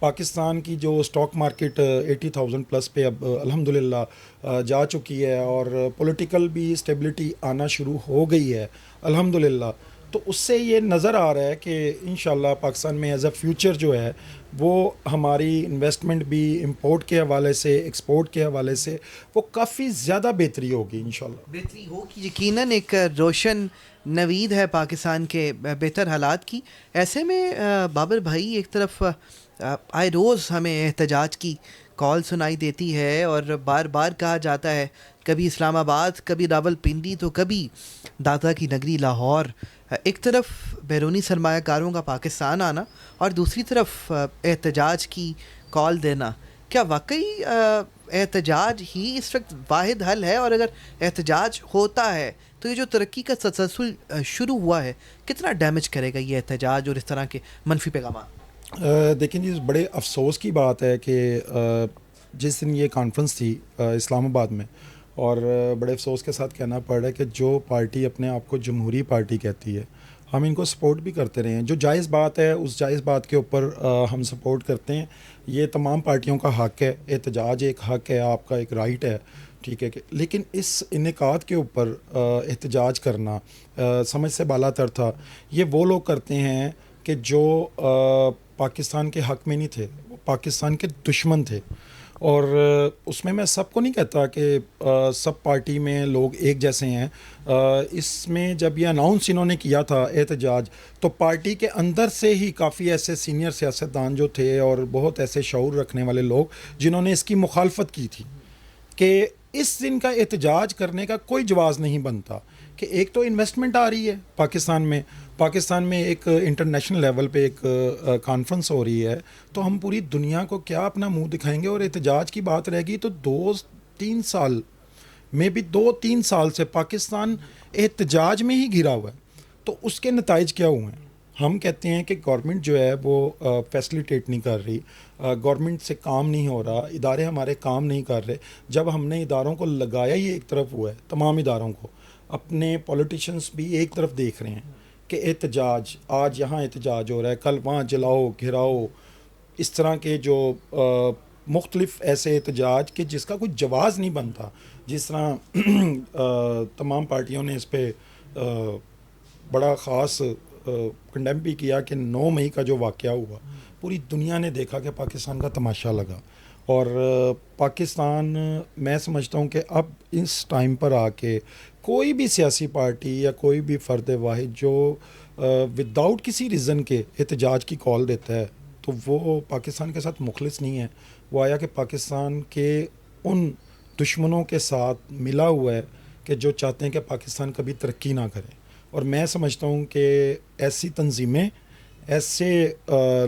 پاکستان کی جو stock market 80,000 plus پہ اب الحمدللہ جا چکی ہے اور پولیٹیکل بھی اسٹیبلٹی آنا شروع ہو گئی ہے الحمدللہ. تو اس سے یہ نظر آ رہا ہے کہ انشاءاللہ پاکستان میں ایز اے فیوچر جو ہے وہ ہماری انویسٹمنٹ بھی امپورٹ کے حوالے سے ایکسپورٹ کے حوالے سے وہ کافی زیادہ بہتری ہوگی انشاءاللہ. بہتری ہوگی یقیناً. ایک روشن نوید ہے پاکستان کے بہتر حالات کی. ایسے میں بابر بھائی ایک طرف آئے روز ہمیں احتجاج کی کال سنائی دیتی ہے اور بار بار کہا جاتا ہے کبھی اسلام آباد کبھی راول پنڈی تو کبھی داتا کی نگری لاہور. ایک طرف بیرونی سرمایہ کاروں کا پاکستان آنا اور دوسری طرف احتجاج کی کال دینا. کیا واقعی احتجاج ہی اس وقت واحد حل ہے؟ اور اگر احتجاج ہوتا ہے تو یہ جو ترقی کا تسلسل شروع ہوا ہے کتنا ڈیمیج کرے گا یہ احتجاج اور اس طرح کے منفی پیغامات؟ دیکھیں جی بڑے افسوس کی بات ہے کہ جس دن یہ کانفرنس تھی اسلام آباد میں اور بڑے افسوس کے ساتھ کہنا پڑ رہا ہے کہ جو پارٹی اپنے آپ کو جمہوری پارٹی کہتی ہے ہم ان کو سپورٹ بھی کرتے رہے ہیں. جو جائز بات ہے اس جائز بات کے اوپر ہم سپورٹ کرتے ہیں. یہ تمام پارٹیوں کا حق ہے. احتجاج ایک حق ہے, آپ کا ایک رائٹ ہے, ٹھیک ہے. لیکن اس انعقاد کے اوپر احتجاج کرنا سمجھ سے بالا تر تھا. یہ وہ لوگ کرتے ہیں کہ جو پاکستان کے حق میں نہیں تھے, وہ پاکستان کے دشمن تھے. اور اس میں سب کو نہیں کہتا کہ سب پارٹی میں لوگ ایک جیسے ہیں. اس میں جب یہ اناؤنس انہوں نے کیا تھا احتجاج تو پارٹی کے اندر سے ہی کافی ایسے سینئر سیاستدان جو تھے اور بہت ایسے شعور رکھنے والے لوگ جنہوں نے اس کی مخالفت کی تھی کہ اس دن کا احتجاج کرنے کا کوئی جواز نہیں بنتا. کہ ایک تو انویسٹمنٹ آ رہی ہے پاکستان میں ایک انٹرنیشنل لیول پہ ایک کانفرنس ہو رہی ہے, تو ہم پوری دنیا کو کیا اپنا منہ دکھائیں گے. اور احتجاج کی بات رہے گی تو 2-3 سال میں بھی 2-3 سال سے پاکستان احتجاج میں ہی گھرا ہوا ہے. تو اس کے نتائج کیا ہوئے ہیں؟ ہم کہتے ہیں کہ گورنمنٹ جو ہے وہ فیسلیٹیٹ نہیں کر رہی, گورنمنٹ سے کام نہیں ہو رہا, ادارے ہمارے کام نہیں کر رہے. جب ہم نے اداروں کو لگایا ہی ایک طرف ہوا ہے, تمام اداروں کو, اپنے پولیٹیشنز بھی ایک طرف دیکھ رہے ہیں کہ احتجاج آج یہاں احتجاج ہو رہا ہے, کل وہاں جلاؤ گھراؤ, اس طرح کے جو مختلف ایسے احتجاج کہ جس کا کوئی جواز نہیں بنتا. جس طرح تمام پارٹیوں نے اس پہ بڑا خاص کنڈیم بھی کیا کہ 9 مئی کا جو واقعہ ہوا پوری دنیا نے دیکھا کہ پاکستان کا تماشا لگا. اور پاکستان میں سمجھتا ہوں کہ اب اس ٹائم پر آ کے کوئی بھی سیاسی پارٹی یا کوئی بھی فرد واحد جو وداؤٹ کسی ریزن کے احتجاج کی کال دیتا ہے تو وہ پاکستان کے ساتھ مخلص نہیں ہے. وہ آیا کہ پاکستان کے ان دشمنوں کے ساتھ ملا ہوا ہے کہ جو چاہتے ہیں کہ پاکستان کبھی ترقی نہ کرے. اور میں سمجھتا ہوں کہ ایسی تنظیمیں, ایسے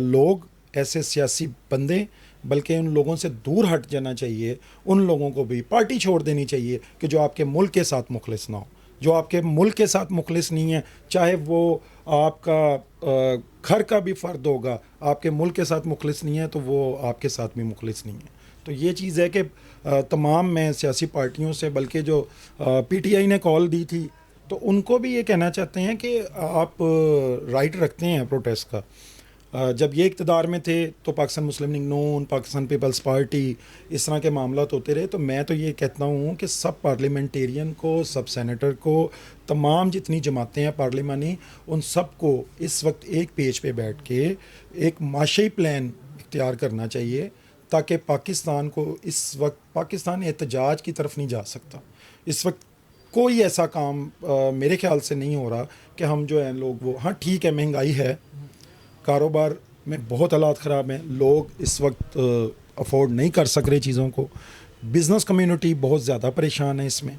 لوگ, ایسے سیاسی بندے, بلکہ ان لوگوں سے دور ہٹ جانا چاہیے. ان لوگوں کو بھی پارٹی چھوڑ دینی چاہیے کہ جو آپ کے ملک کے ساتھ مخلص نہ ہو. جو آپ کے ملک کے ساتھ مخلص نہیں ہے, چاہے وہ آپ کا گھر کا بھی فرد ہوگا, آپ کے ملک کے ساتھ مخلص نہیں ہے تو وہ آپ کے ساتھ بھی مخلص نہیں ہے. تو یہ چیز ہے کہ تمام میں سیاسی پارٹیوں سے, بلکہ جو پی ٹی آئی نے کال دی تھی تو ان کو بھی یہ کہنا چاہتے ہیں کہ آپ رائٹ رکھتے ہیں پروٹیسٹ کا. جب یہ اقتدار میں تھے تو پاکستان مسلم لیگ نون, پاکستان پیپلز پارٹی, اس طرح کے معاملات ہوتے رہے. تو میں تو یہ کہتا ہوں کہ سب پارلیمنٹیرین کو, سب سینیٹر کو, تمام جتنی جماعتیں ہیں پارلیمانی, ان سب کو اس وقت ایک پیج پہ بیٹھ کے ایک معاشی پلان اختیار کرنا چاہیے تاکہ پاکستان کو اس وقت, پاکستان احتجاج کی طرف نہیں جا سکتا. اس وقت کوئی ایسا کام میرے خیال سے نہیں ہو رہا کہ ہم جو ہیں لوگ وہ, ہاں ٹھیک ہے مہنگائی ہے, کاروبار میں بہت حالات خراب ہیں, لوگ اس وقت افورڈ نہیں کر سک رہے چیزوں کو, بزنس کمیونٹی بہت زیادہ پریشان ہے اس میں,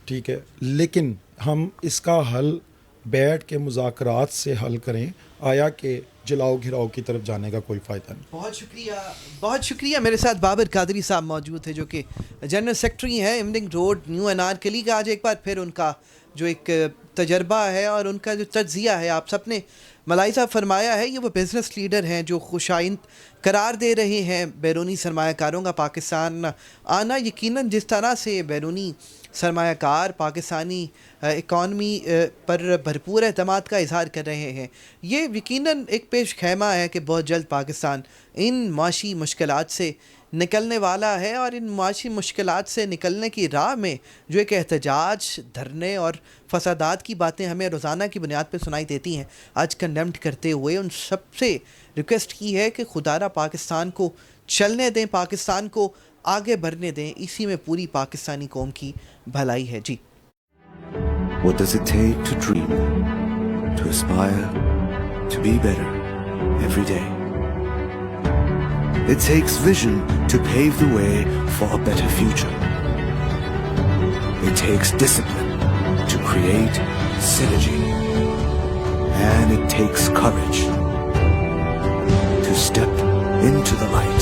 ٹھیک ہے. لیکن ہم اس کا حل بیٹھ کے مذاکرات سے حل کریں, آیا کہ جلاؤ گھراؤ کی طرف جانے کا کوئی فائدہ نہیں. بہت شکریہ. میرے ساتھ بابر قادری صاحب موجود تھے جو کہ جنرل سیکرٹری ہیں ایملنگ روڈ نیو انارکلی کا. آج ایک بار پھر ان کا جو ایک تجربہ ہے اور ان کا جو تجزیہ ہے آپ سب نے ملاحظہ فرمایا ہے. یہ وہ بزنس لیڈر ہیں جو خوشائند قرار دے رہے ہیں بیرونی سرمایہ کاروں کا پاکستان آنا. یقیناً جس طرح سے بیرونی سرمایہ کار پاکستانی اکانومی پر بھرپور اعتماد کا اظہار کر رہے ہیں. یہ یقیناً ایک پیش خیمہ ہے کہ بہت جلد پاکستان ان معاشی مشکلات سے نکلنے والا ہے, اور ان معاشی مشکلات سے نکلنے کی راہ میں جو ایک احتجاج, دھرنے اور فسادات کی باتیں ہمیں روزانہ کی بنیاد پہ سنائی دیتی ہیں, آج کنڈیمڈ کرتے ہوئے ان سب سے ریکویسٹ کی ہے کہ خدا را پاکستان کو چلنے دیں, پاکستان کو آگے بڑھنے دیں, اسی میں پوری پاکستانی قوم کی بھلائی ہے. جی What does it take to dream, to aspire, to be better every day? It takes vision to pave the way for a better future. It takes discipline to create synergy. And it takes courage to step into the light.